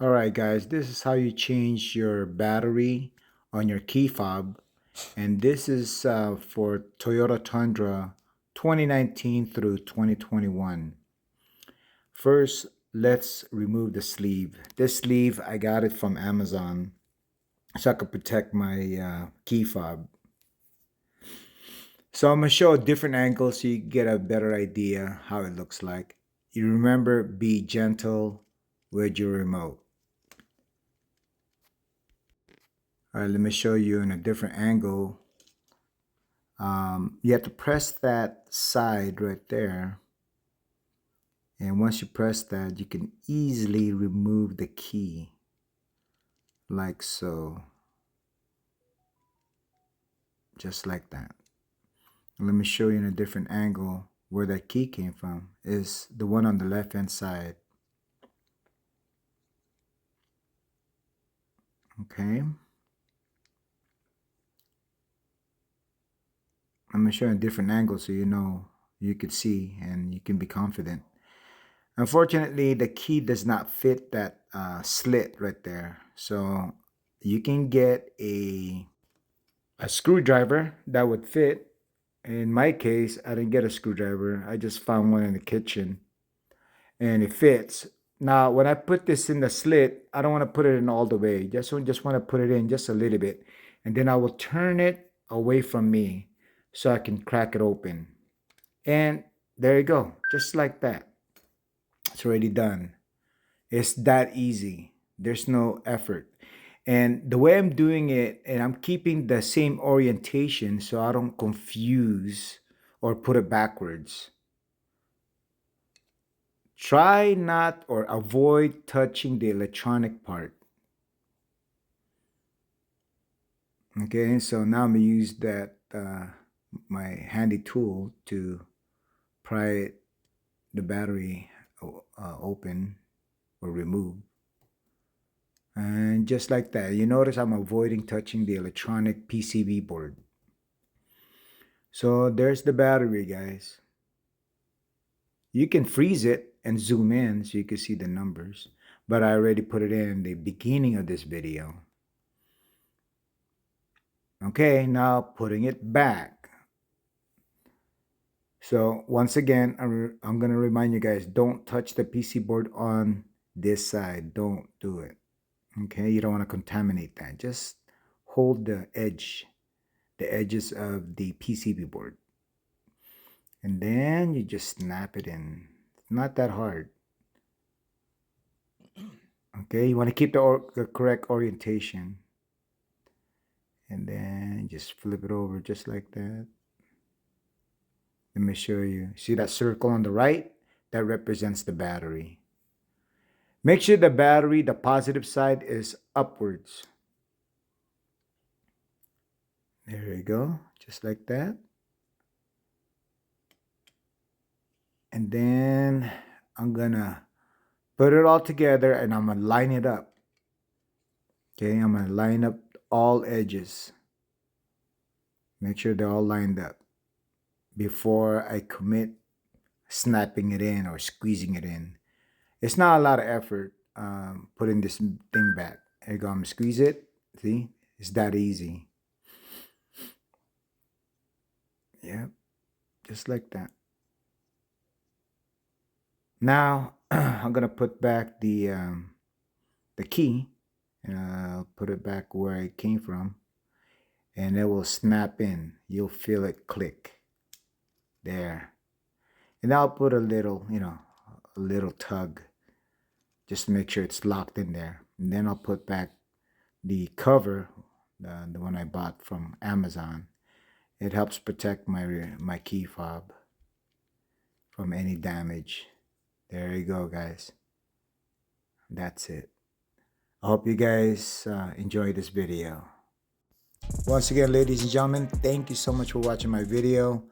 All right, guys, this is how you change your battery on your key fob. And this is for Toyota Tundra 2019 through 2021. First, let's remove the sleeve. This sleeve, I got it from Amazon so I could protect my key fob. So I'm going to show a different angle so you get a better idea how it looks like. You remember, be gentle with your remote. All right, let me show you in a different angle. You have to press that side right there. And once you press that, you can easily remove the key like so. Just like that. Let me show you in a different angle where that key came from. Is the one on the left hand side. Okay. I'm going to show you a different angle so you could see and you can be confident. Unfortunately, the key does not fit that slit right there. So you can get a screwdriver that would fit. In my case, I didn't get a screwdriver. I just found one in the kitchen and it fits. Now, when I put this in the slit, I don't want to put it in all the way. Just want to put it in just a little bit. And then I will turn it away from me so I can crack it open. And there you go, just like that. It's already done. It's that easy. There's no effort. And the way I'm doing it, and I'm keeping the same orientation so I don't confuse or put it backwards. Try not or avoid touching the electronic part. Okay, so now I'm going to use that, my handy tool to pry the battery open or remove. And just like that, you notice I'm avoiding touching the electronic PCB board. So there's the battery, guys. You can freeze it and zoom in so you can see the numbers, but I already put it in the beginning of this video. Okay, now putting it back. So once again, I'm going to remind you guys, don't touch the PC board on this side. Don't do it. Okay, you don't want to contaminate that. Just hold the edges of the PCB board. And then you just snap it in. It's not that hard. Okay, you want to keep the correct orientation. And then just flip it over just like that. Let me show you. See that circle on the right? That represents the battery. Make sure the battery, the positive side, is upwards. There you go, just like that. And then I'm gonna put it all together and I'm gonna line it up. Okay, I'm gonna line up all edges. Make sure they're all lined up before I commit snapping it in or squeezing it in. It's not a lot of effort putting this thing back. Here you go, I'm gonna squeeze it. See, it's that easy. Yep, just like that. Now I'm gonna put back the key, and I'll put it back where it came from, and it will snap in. You'll feel it click there, and I'll put a little, a little tug, just to make sure it's locked in there. And then I'll put back the cover, the one I bought from Amazon. It helps protect my key fob from any damage. There you go, guys. That's it. I hope you guys enjoy this video. Once again, ladies and gentlemen, thank you so much for watching my video.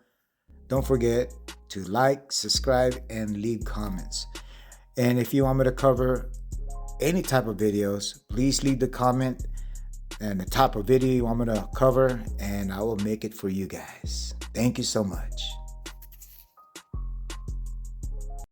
Don't forget to like, subscribe, and leave comments. And if you want me to cover any type of videos, please leave the comment and the type of video you want me to cover, and I will make it for you guys. Thank you so much.